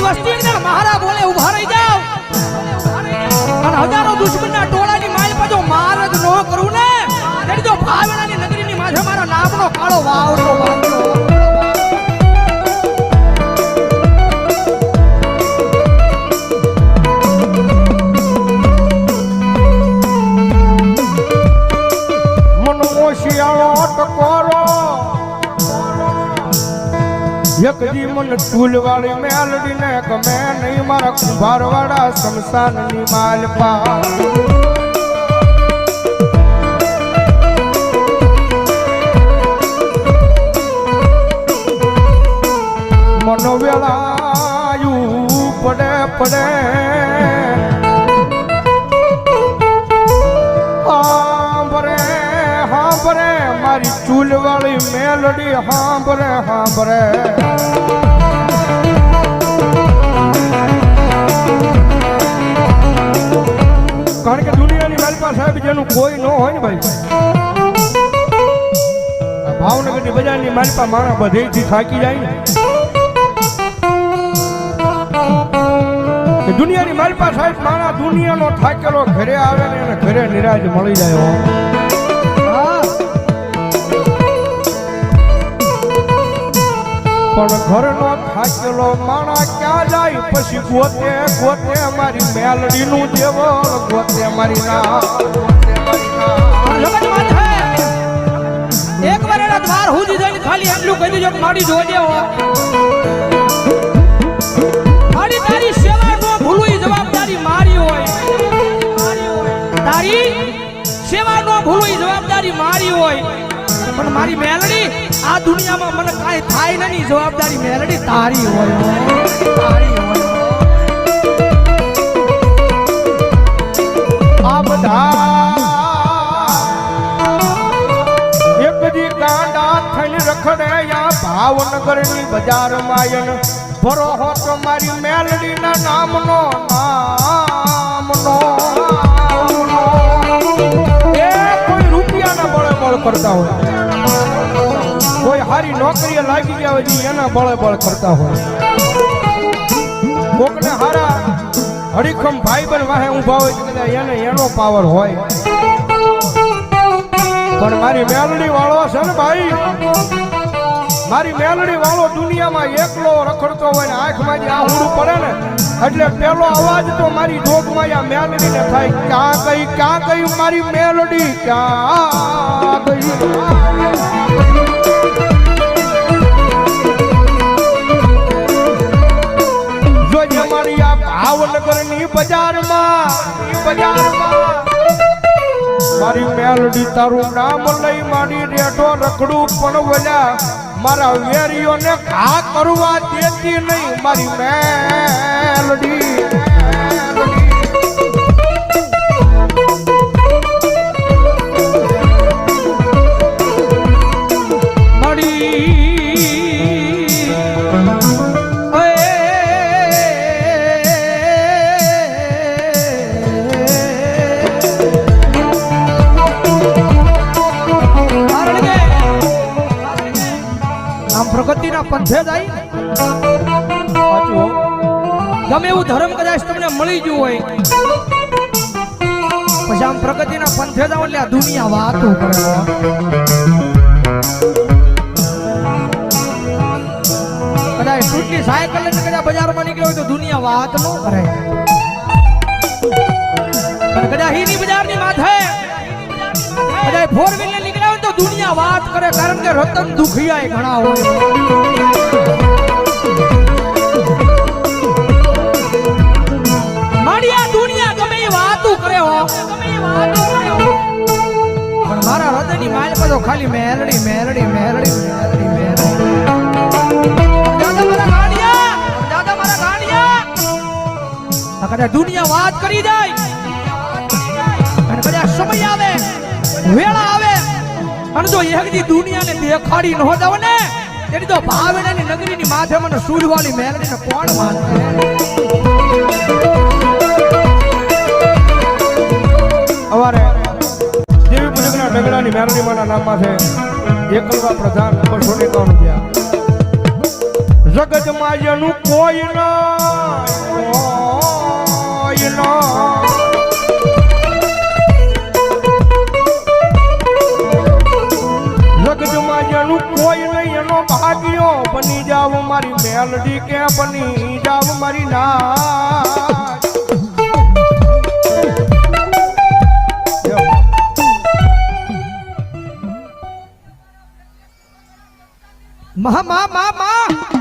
મારી વસ્તી અંદર મારા બોલે ઉભા રહી જાવ અને હજારો દુશ્મનના ટોળાની માલ પર જો માર જ ન કરું ને તેની તો ભાવનાની નગરીની માથે મારા નામનો કાળો વાવડો વાવડો એક દી મન ટૂલ વાળી મેલડી ને ગમે નહીં મારા કુંભાર વાળા શમશાન ની માલપા મનો વેળાયું પડે પડે હાંભરે મારી ચૂલ વાળી મેલડી હાંભરે હાંભરે કારણ કે દુનિયાની માલપા સાહેબ જેનું કોઈ ન હોય ને ભાઈ ભાવનગરની બજારની માલપા માણા બધેથી થાકી જાય ને દુનિયાની માલપા સાહેબ માણા દુનિયાનો થાકેલો ઘરે આવે ને એને ઘરે નિરાજ મળી જાય પણ ઘરનો થાકેલો માણા ક્યાં જાય પછી ગોતે ગોતે મારી મેલડી નું દેવળ ગોતે મારી ના એક વાર એના દ્વાર સુધી જઈને ખાલી એટલું કહી દેજો કે મારી જોજે હો મારી તારી સેવા નો ભૂલું એ જવાબદારી મારી હોય તારી સેવા નો ભૂલું એ જવાબદારી મારી હોય પણ મારી મેલડી આ દુનિયામાં મને કાઈ થાય નહીં જવાબદારી મેલડી તારી હોય તારી હોય આ બધા એક દી કાંડા થઈને રખડે યા ભાવનગરની બજાર માયન ભરો હો તો મારી મેલડી ના નામનો એ કોઈ રૂપિયાના બળે બળ કરતા હોય કોઈ હારી નોકરીએ લાગી ગયા હોય એના બળે બળ કરતા હોય કોકને હારા હરીખમ ભાઈ બન વાહે ઊભા હોય કદાચ એને એનો પાવર હોય પણ મારી મેલડી વાળો છે ને ભાઈ મારી મેલડી વાળો દુનિયામાં એકલો રખડતો હોય ને આંખમાં આ હુડું પડે ને એટલે પેલો અવાજ તો મારી ડોકમાં આ મેલડીને થાય ક્યાં ગઈ મારી મેલડી ક્યાં ગઈ જોજે મારી આ ભાવનગરની બજારમાં મારી મેલડી તારું નામ લઈ મારી રેઠો રખડું પણ વળ્યા મારા વેરીઓને ઘા કરવા દેતી નહીં મારી મેલડી પ્રગતિના પંથે જાય ગમે એવું ધર્મ કદાચ તમને મળી ગયું હોય પછી આમ પ્રગતિના પંથે જાવ એટલે આ દુનિયા વાતો કરે કદાચ ટૂટની સાયકલ લઈને કદાચ બજારમાં નીકળ્યો હોય તો દુનિયા વાત ન કરે અને કદાચ હીની બજારની માથે કદાચ ફોર વ્હીલર નીકળ્યા હોય તો દુનિયા વાત કરે કારણ કે રતન દુખિયા ઘણા હોય મારી આ દુનિયા ગમે એ વાતો કરે હો પણ મારા હૃદયની માલ પર તો ખાલી મેલડી મેલડી મેલડી મેલડી મેલડી દાદા મારા ગાંડિયા કદાચ દુનિયા વાત કરી જાય અને કદાચ સમય આવે વેળા આવે અને જો એકદી દુનિયાને દેખાડી ન જાવ ને તેની તો ભાવનાની નગરીની માથે મને સૂરવાળી મેલડીને કોણ માનશે અમારે દેવી પૂજકના ડગડાની મેલડી માના નામમાં છે એકલવા પ્રધાન 251 રૂપિયા જગતમાં જેનું કોઈ ના જગતમાં જેનું કોઈ નહીં એનો ભાગ્યો બની જાવ મારી મેલડી કે બની જાવ મારી ના મા મા મા મા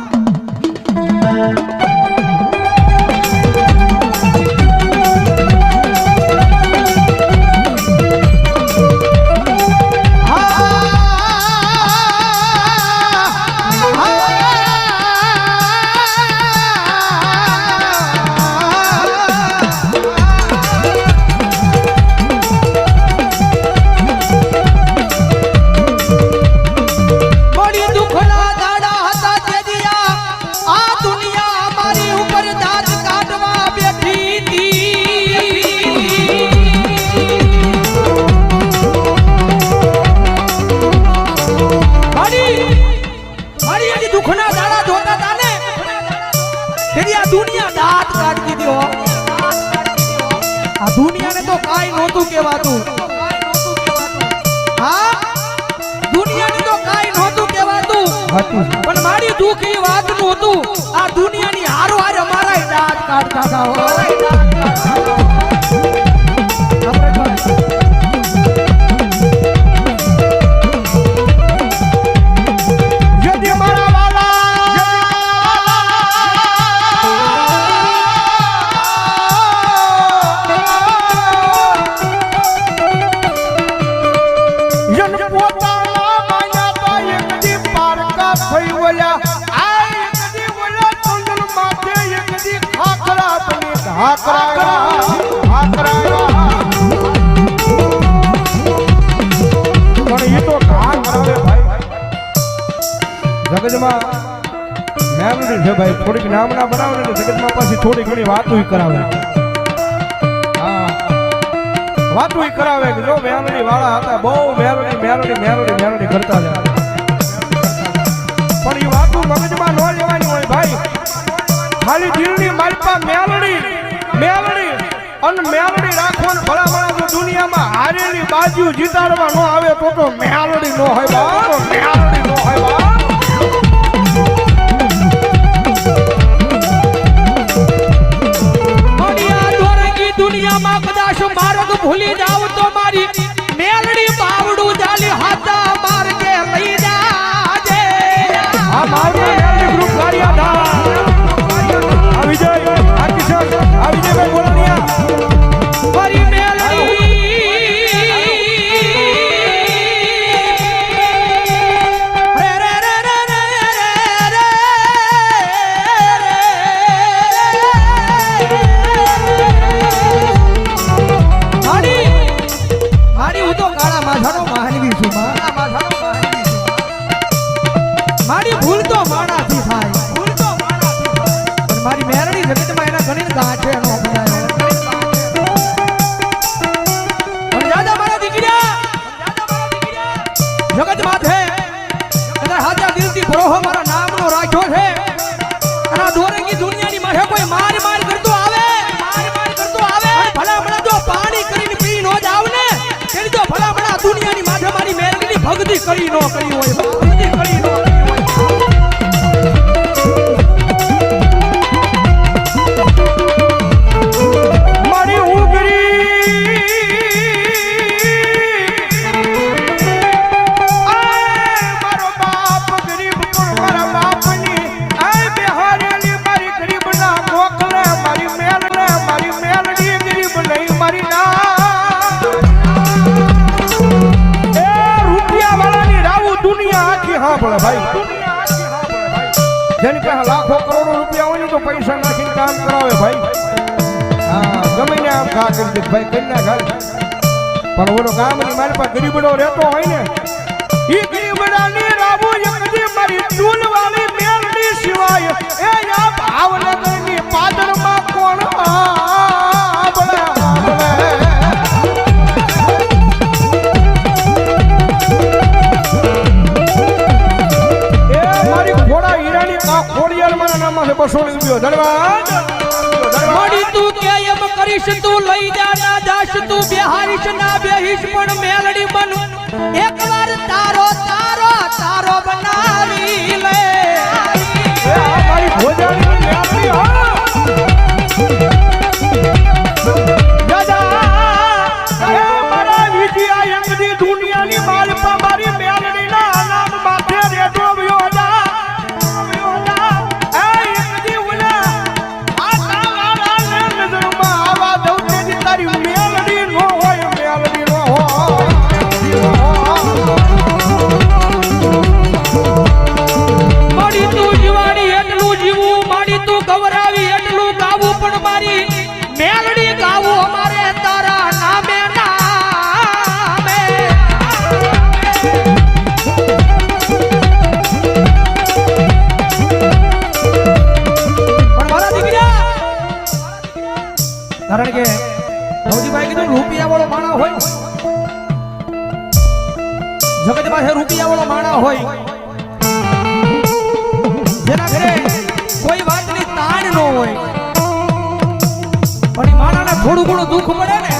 દુનિયાને તો કાઈ નહોતું કહેવાતું હા દુનિયાને તો કાઈ નહોતું કહેવાતું પણ મારી દુઃખ એ વાતનું હતું આ દુનિયાની હારો હારે અમારાય દાંત કાઢતા હતા જગતમાં મેલડી છે ભાઈ થોડીક નામના બનાવે ને જગતમાં પાછી થોડી ઘણી વાતો કરાવે હા વાતો કરાવે કે જો મેલડી વાળા હતા બહુ મેલડી મેલડી મેલડી મેલડી કરતા જાય પણ એ વાતો મગજમાં ન લેવાની હોય ભાઈ ખાલી દિલની માલપા મેલડી મેલડી અને મેલડી રાખવાનું ભલા ભલા જો દુનિયામાં હારેલી બાજુ જીતાડવા ન આવે તો મેલડી નો હોય બા તો મેલડી નો હોય બા દુનિયામાં કદાચ માર્ગ ભૂલી જાવ તો મારી મેલડી બાવડું જાલી હાથા માર્ગે લઈ જાજે આ મારું મેલડી ગ્રુપ કાર્યાધા આ વિજય આ કિશોર આ વિજયભાઈ બોલાનિયા મારી મેલડી મારી ભૂલ તો માણાથી થાય પણ મારી મેરડી જગતમાં એના ઘણી ગાંઠે એનો અપનાયો પણ દાદા મારા દીકરા જગત માથે કદાચ હાજા દિલથી ભરોહો મારા નામનો રાખ્યો છે અને દોરંગી દુનિયાની માથે કોઈ માર કરતો આવે ભલા ભલા જો પાણી કરીને પી નો જાવ ને તેની જો ભલા ભલા દુનિયાની માથે મારી મેરડીની ભક્તિ કરી નો કરી હોય ભક્તિ કરી નો જેની પાસે લાખો કરોડો રૂપિયા હોય ને તો પૈસા નાખીને કામ કરાવે ભાઈ હા ગમે ને આમ ઘા કરી દે ભાઈ કરી ના ઘા પણ ઓલો ગામની મારી પાસે ગરીબડો રહેતો હોય ને એ ગરીબડાની રાબુ એકદી મારી ચૂલ વાળી મેલડી સિવાય એ આ ભાવનગરની પાદરમાં કોણ ખોડિયાર બોલ્યો ધન્યવાદ મળી તું કે એમ કરીશ તું લઈ જા ના જાશ તું બેહારીશ ના બેહીશ પણ મેલડી બન એકવાર તારો તારો તારો બનાવી લે એ આ મારી ભોજાની મેલડી હો દાદા એ મારા વિજયા યંગની દુનિયાની માલપા મારી મેલડી ના નામ માથે રેડો વ્યો જા એ યંગની ઉલા આ તારા નજરમાં આવા દઉં તેની તારી મેલડી નો હોય મેલડી નો હોય મળી તું જીવાડી એટલું જીવું માડી તું ગવરાવી એટલું ગાવું પણ મારી મેલડી ગાવું અમારે તારા નામે નામે પણ મારા દીકરા કારણ કે ભૌજીભાઈ કીધું રૂપિયા વાળો માણા હોય જગત પાસે રૂપિયા વાળો માણા હોય જેના ઘરે કોઈ વાતની તાણ ન હોય પણ એ માતાને થોડું ઘણું દુઃખ મળે ને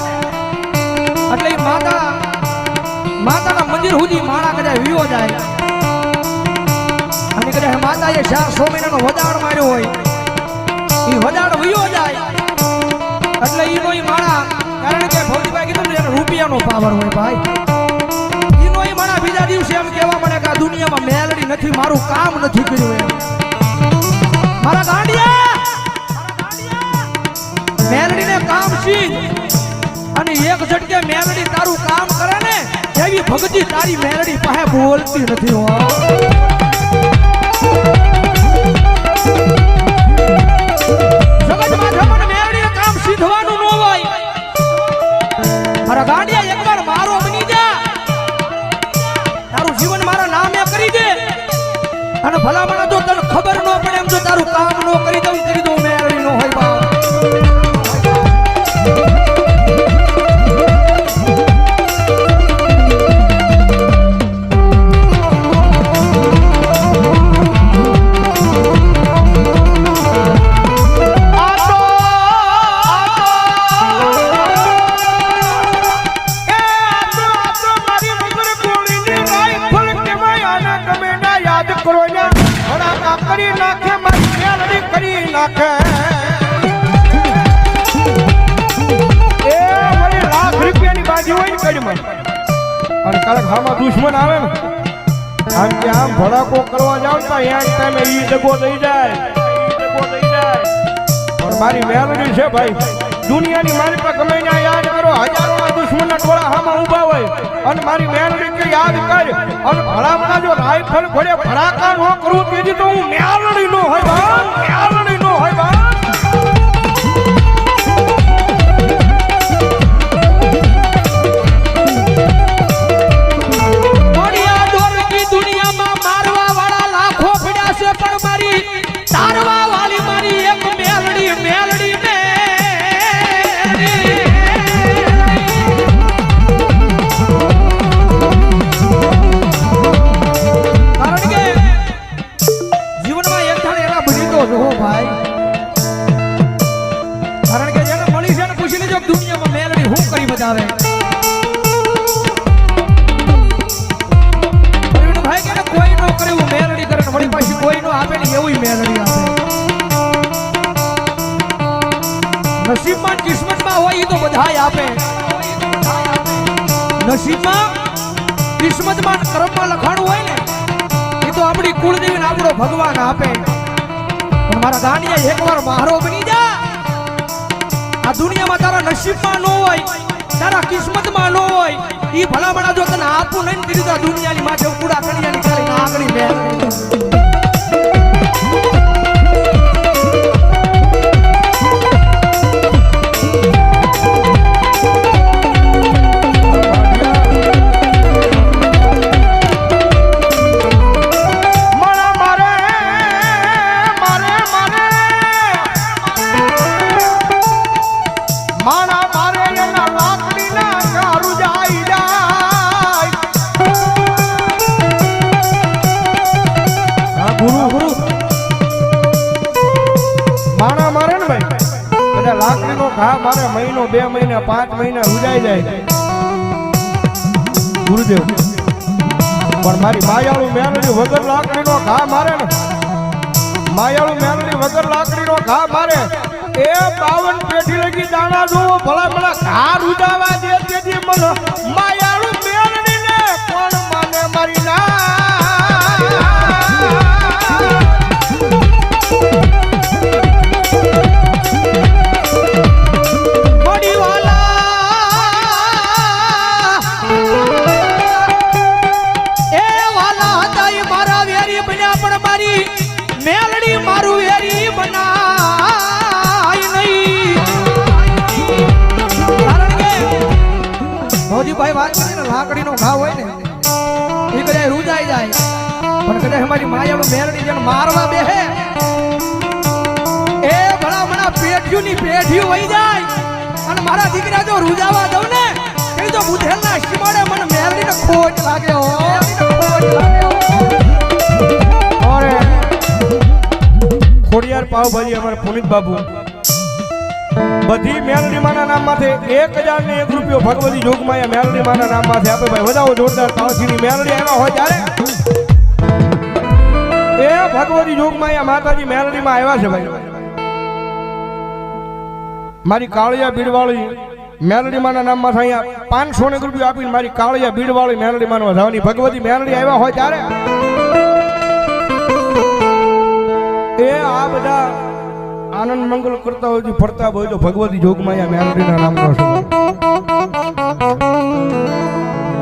એટલે એ માતાના મંદિર સુધી માણા કદાચ વિયો જાય અને કદાચ માતાએ 6 મહિનાનો વદાડ માર્યો હોય એ વદાડ વિયો જાય એટલે ઈનો ઈ માણા કારણ કે ભૌજીભાઈ કીધું ને રૂપિયાનો પાવર હોય ભાઈ ઈનો ઈ માણા બીજા દિવસે એમ કહેવા મળે કે આ દુનિયામાં મેલડી નથી મારું કામ નથી કર્યું એમ મારા ગાંડિયા મેલડીને કામ શીખ અને એક ઝટકે મેલડી તારું કામ કરે ને એવી ભગતી તારી મેલડી પાસે બોલતી નથી હો જગતમાં જમણ મેલડીએ કામ શીખવાનું ન હોય મારા ગાંડિયા એકવાર મારો બની જા તારું જીવન મારા નામે કરી દે અને ભલામણ જો તને ખબર ન પડે એમ જો તારું કામ ન કરી દઉં મેળવી ન હોય બાપ દુશ્મન આવે ને આમ કે આમ ભડાકો કરવા જાવ તો એક ટાઈમે ઈ દગો થઈ જાય પણ મારી મેલડી છે ભાઈ દુનિયાની મારી પર ગમે ત્યાં યાદ કરો હજારોના દુશ્મનના ટોળા હામાં ઊભા હોય અને મારી મેલડી કે યાદ કર અને ભલામણા જો રાઈફલ ઘોડે ભડાકા ન કરું તેથી તો હું મેલડી નો હોય ભાઈ મેલડી નો હોય ભાઈ નસીબમાં કિસ્મતમાં હોય એ તો બધાય આપે નસીબમાં કિસ્મતમાં કર્મમાં લખાણું હોય ને એ તો આપણી કુળદેવીને આપણો ભગવાન આપે પણ મારા ગાંડિયા એકવાર મારો બની જા આ દુનિયામાં તારા નસીબમાં ન હોય તારા કિસ્મતમાં ન હોય એ ભલામણા જો તને આપું નહીં કીધું તો દુનિયાની માથે કુડા કડિયાની ચાલી નાગણી મેં મારે ને ભાઈ બધા લાકડીનો ઘા મારે મહિનો 2 મહિના 5 મહિના ઉજાઈ જાય ગુરુદેવ પણ મારી માયાળુ મેલડી વગર લાકડીનો ઘા મારે ને માયાળુ મેલડી વગર લાકડીનો ઘા મારે એ 52 પેઢી લગી દાણા જોવો ભલા ભલા ઘા ઉજાવા દે તેથી મને માયાળુ મેલડી ને કોણ માને મારી ના મેલડી મારું વેરી બનાય નહીં કારણ કે મોજીભાઈ વાત કરી ને લાકડીનો ઘાવ હોય ને એ કદાચ રૂજાઈ જાય પણ કદાચ અમારી માયાળું મેલડી જેને મારવા બેહે એ ભલા પેઢીઓની પેઢીઓ વહી જાય અને મારા દીકરા જો રૂજાવા દઉં ને એ તો બુધેલના શિમાડે મને મેલડીને ખોટ લાગે હો અરે ખોડિયાર પાવભાજી અમારા પુનિત બાબુ બધી મેલડી માના નામમાંથી 1001 રૂપિયો ભગવતી જોગમાયા મેલડી માના નામમાંથી આપે ભાઈ વધાવો જોરદાર તાળથીની મેલડી આવ્યા હોય ત્યારે એ ભગવતી જોગમાયા માતાજી મેલડીમાં આવ્યા છે ભાઈ મારી કાળિયા બીડવાળી મેલડી માના નામમાં અહીંયા 500 રૂપિયા આપીને મારી કાળિયા બીડવાળી મેલડી માનો વધાવવાની ભગવતી મેલડી આવ્યા હોય ત્યારે એ આ બધા આનંદ મંગલ કરતા હોય ફરતા હોય તો ભગવતી જોગમાયા મેલડીના નામનો છે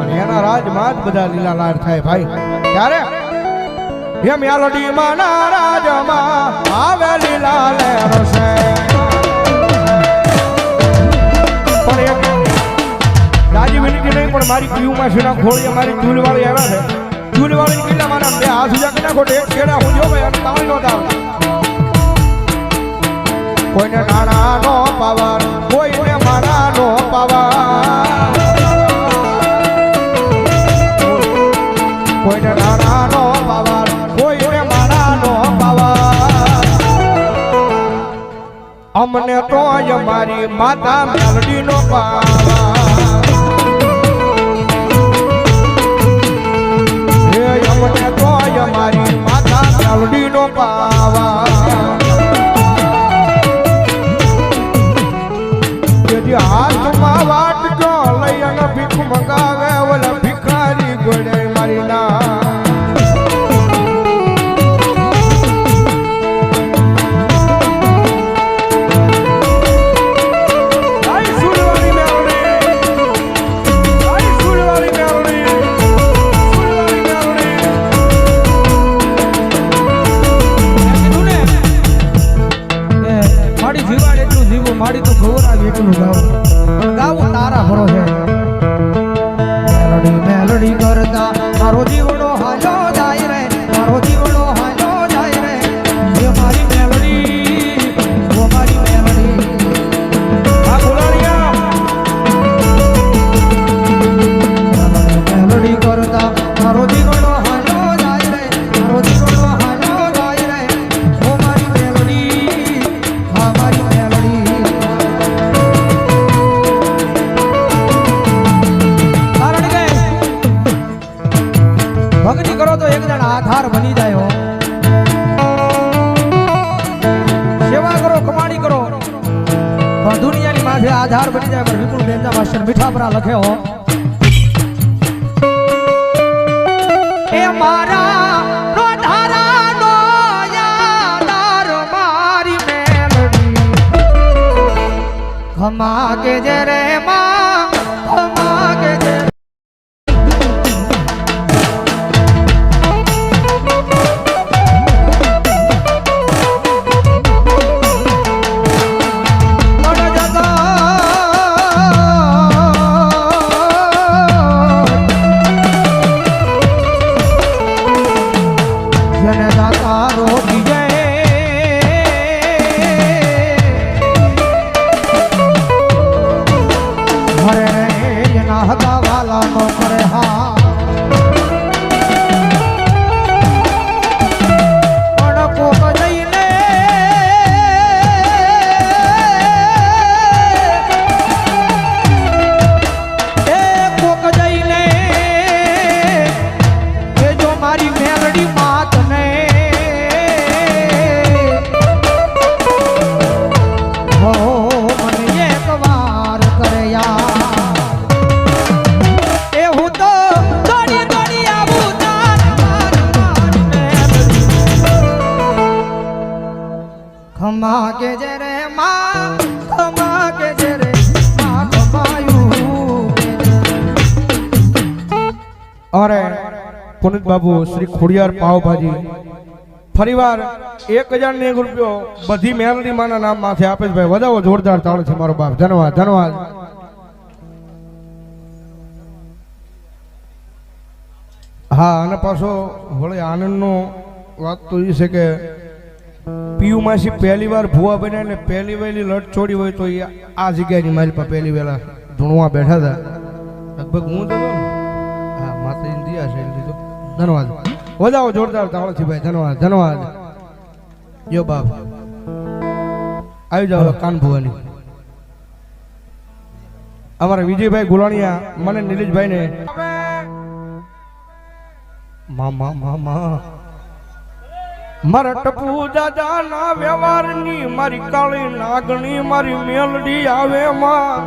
અને એના રાજમાં જ બધા લીલા લાડ થાય ભાઈ ત્યારે એ મેલડી માના રાજમાં આવે લીલા લહેર છે પણ એક રાજી વિનંતી નહીં પણ મારી કીયુમાં છે ખોળીએ મારી ચૂલવાળી આવ્યા છે ચૂલવાળી કિલ્લા મારા 2 હાથ ઉજા કરી નાખો એક છેડા હું જો ભાઈ અને તાળી નો દાવ કોઈને નાણા નો પાવર કોઈને મારા નો પાવર કોઈને નાણા નો પાવર કોઈને મારા નો પાવર અમને તો મારી માતા મેલડી નો પાવર અમને તો મારી માતા મેલડી નો પાવર હાથમાં વાટકો લઈ અને ભીખ મંગાવે ઓલા ભિખારી ગોળે મારી ના મારી તો ગૌરાવ એટલું ગાવું તારા ભરોસે મેલડી મેલડી કરતા મારો જીવડો હાલો જાય રે મારો જીવડો હાલો જાય રે એ મારી મેલડી ઓ મારી મેલડી આ બોલાણિયા મેલડી કરતા મારો જીવડો હાલો જાય રે મારો જીવડો હાલો જાય રે ઓ મારી મેલડી હા મારી ભક્તિ કરો તો એક જણ આધાર બની જાય હો સેવા કરો કમાણી કરો તો દુનિયાની માથે આધાર બની જાય. પણ વિપુલ બેનના ભાષણ મીઠાપરા લખે હો એ મારા નો ધારા નો યાદાર મારી મેલડી ખમા કે જે રે માં ખમા કે જે હરે પુનિત બાબુ શ્રી ખોડિયાર પાવભાજી ફરીવાર 1001 રૂપિયો બધી મેલડી માના નામ માથે આપે છે ભાઈ વધાવો જોરદાર તાળ છે મારો બાપ ધન્યવાદ ધન્યવાદ હા અને પાછો વળી આનંદનો વાત તો એ છે કે પીયુ માસી પહેલી વાર ભૂવા બન્યા ને પહેલી વહેલી લટ છોડી હોય તો એ આ જગ્યાની મારી પાસે પહેલી વહેલા ધૂણવા બેઠા હતા લગભગ હું તો હા માતાજીને દિયા છે લીધો ધન્યવાદ વધાવો જોરદાર તાળ છે ભાઈ ધન્યવાદ ધન્યવાદ યો બાપ આવી જાવ કાન ભુવાની અમારા વિજયભાઈ ગુલાણીયા મને નિલેશભાઈ ને મામા મામા મારા ટપુ દાદા ના વ્યવહારની મારી કાળી નાગણી મારી મેલડી આવે માં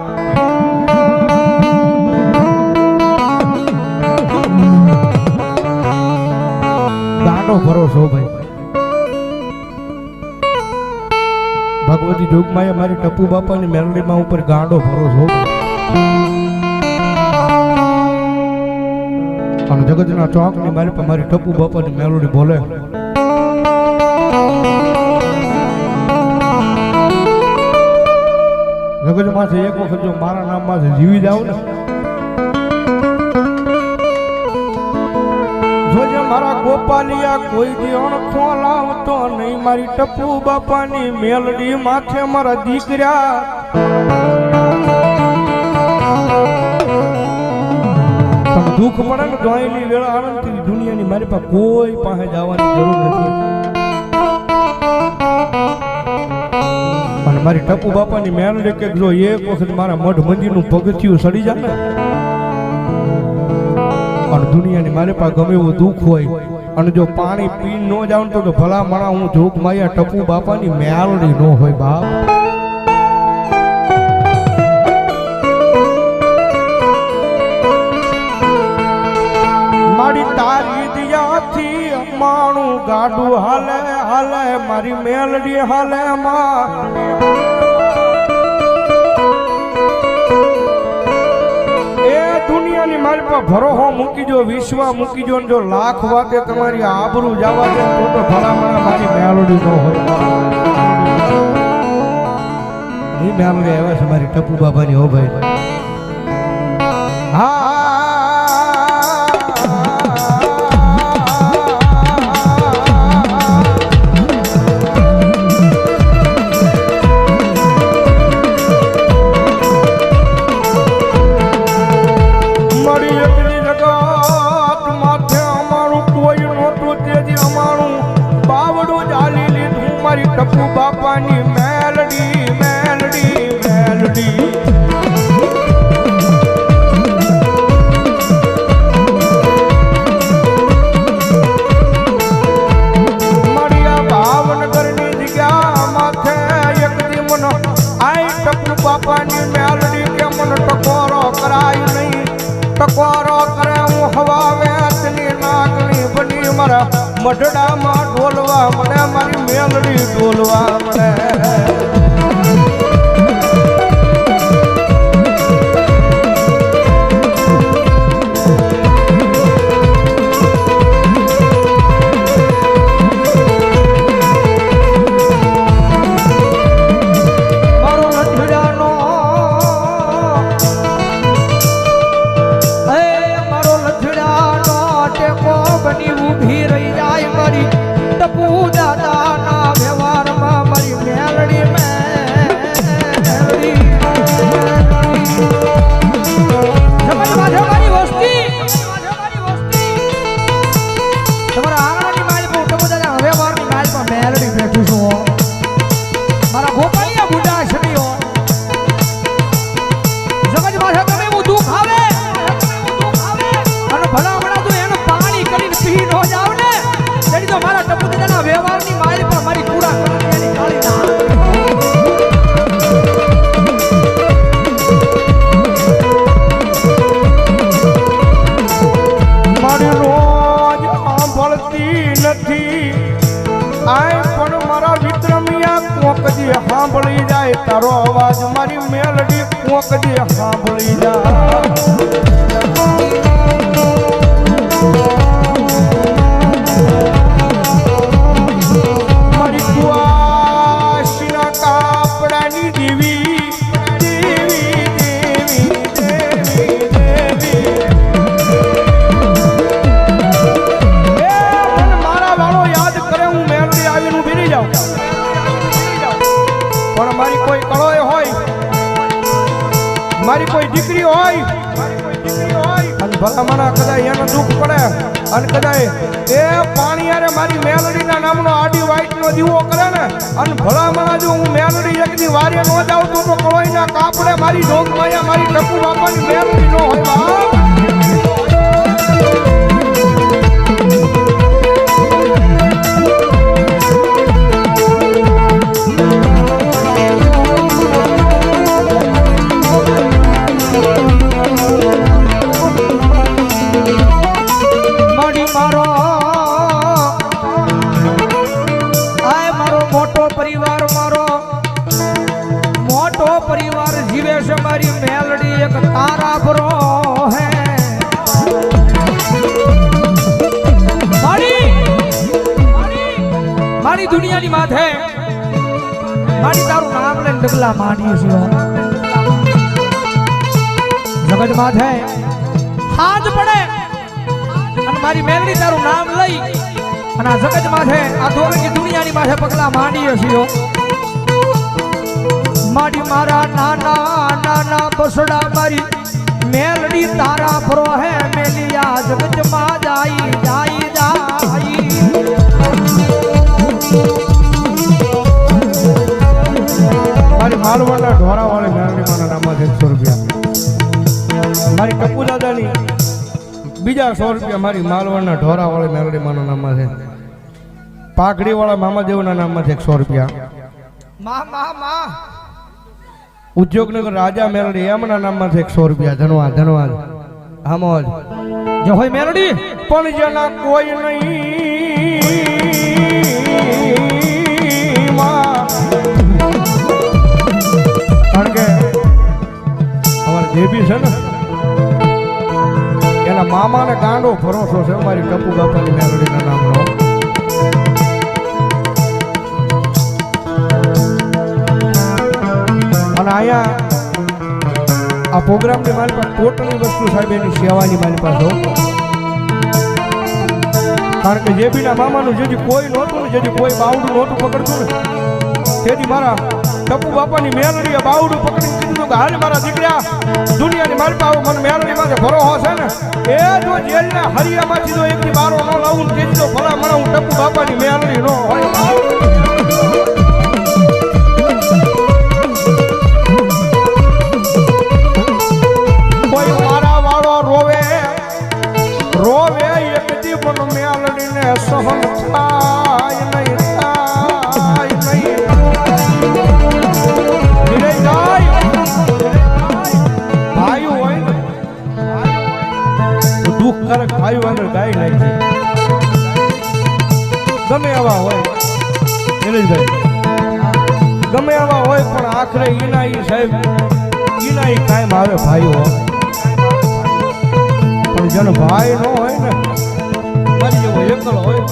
ગાંડો ભરોસો ભાઈ ભગવતી જોગમાએ મારી ટપુ બાપાની મેલડીમાં ઉપર ગાંડો ભરોસો અને જગતના ચોકની મારી પર મારી ટપુ બાપાની મેલડી બોલે જગતમાંથી એક વખત જો મારા નામમાં જીવી જાવ ને જોજે મારા ગોપાલિયા કોઈ દી અણખો લાવતો નહીં મારી ટપુ બાપાની મેલડી માથે મારા દીકરા દુઃખ પડે ને દોયલી વેળા આનંદથી દુનિયાની મારી પાસે કોઈ પાસે જવાની જરૂર નથી અને મારી ટપુ બાપાની મેલડી કે જો એક વખત મારા મઢ મંદિરનું પગથિયું સડી જાય ને અને દુનિયાની મારી પાસે ગમે એવું દુઃખ હોય અને જો પાણી પી ન જાવ તો ભલા માણા હું જોગ માયા ટપુ બાપાની મેલડી ન હોય બાપ મારી તારી દિયાથી અમાણું ગાડું હાલે હાલે મારી મેલડી હાલે માં એ દુનિયાની મારી પર ભરોહો મૂકી જો વિશ્વા મૂકી જો જો લાખ વાતે તમારી આબરૂ જવા દે તો ભલામણ મારી મેલડી ન હોય એ મેલડી આવ્યા છે મારી ટપુ બાબાની હો ભાઈ હા ટપુ બાપાની મેલડી મેલડી મેલડી મારિયા ભાવનગરની જગ્યા માથે એક દી મનો આઈ ટપુ બાપાની મેલડી કે મન ટકોરો કરાય નહીં ટકોરો કરે હું હવા વેતની નાગણી બની મારા મઢડામાં ઢોલવા મને મારી મેલડી ઢોલવા મને સાંભળી જાય તારો અવાજ મારી મેલડી કોક દી સાંભળી જાય કોઈ કળોય હોય, મારી કોઈ દીકરી હોય, અને ભલામણા કદાચ એનો દુઃખ પડે અને કદાચ એ પાણીયારે મારી મેલડીના નામનો આડી વાઈટનો દીવો કરે ને, અને ભલામણા જો હું મેલડી એકદી વારે ન જાઉં તો કળોઈના કાપડે મારી જોગમાયા મારી ટપુ બાપાની મેલડી ન હોય બાપ. મારી મેલડી એક તારા ભરો હે મારી દુનિયાની માથે મારી તારું નામ લઈને ડગલા માંડીએ છીએ જગત માથે હાજ પડે અને મારી મેલડી તારું નામ લઈ અને આ જગત માથે આ ધોરણની દુનિયાની માથે પગલા માંડીએ છીએ મારી મારા નાના નાના બસડા મારી મેલડી તારા ફરો હે મેલિયા જગત માં જાય જાય જાય. મારી માલવણના ઢોરા વાળી મેલડી માના નામમાં 100 રૂપિયા, મારી ટપુ દાદાની બીજા 100 રૂપિયા મારી માલવણના ઢોરા વાળી મેલડી માના નામમાં છે. પાઘડી વાળા મામાદેવના નામમાં 100 રૂપિયા. મા મા મા ઉદ્યોગનગર રાજા મેલડી એમના નામમાં 100 રૂપિયા. ધન્યવાદ ધન્યવાદ. હામોજ જો હોય મેલડી પણ જેના કોઈ નહીં માં, કારણ કે અમારે જે બી છે ને એના મામાને ગાંડો ભરોસો છે મારી ટપુ બાપાની મેલડીના નામનો. અને અહીંયા આ પ્રોગ્રામની મારી પાસે ટોટલી વસ્તુ સાહેબ એની સેવાની મારી પાસે, કારણ કે જે બીના મામાનું જેથી કોઈ નહોતું ને, જેથી કોઈ બાવડું નહોતું પકડતું ને, તેથી મારા ટપુ બાપાની મેલડીએ બાવડું પકડીને કીધું કે હાલ મારા દીકરા દુનિયાની મારી પાસે મને મેલડી પાસે ભરોસો છે ને, એ જો જેલના હરિયામાંથી જો એકથી બારો ન લાવું ને તેથી તો ભલા મને હું ટપુ બાપાની મેલડી ન હોય. રોવે એક જીવન મેલડીને સહન થાય નહીં, થાય નહીં. ભાઈ હોય ને દુઃખ કરે ભાઈ આગળ ગાય નાખી, ગમે એવા હોય ગમે એવા હોય પણ આખરે ઈના ઈ સાહેબ ઈના ઈ કાયમ આવે ભાઈઓ. જેનો ભાઈ ન હોય ને મારી જેવો એકલો હોય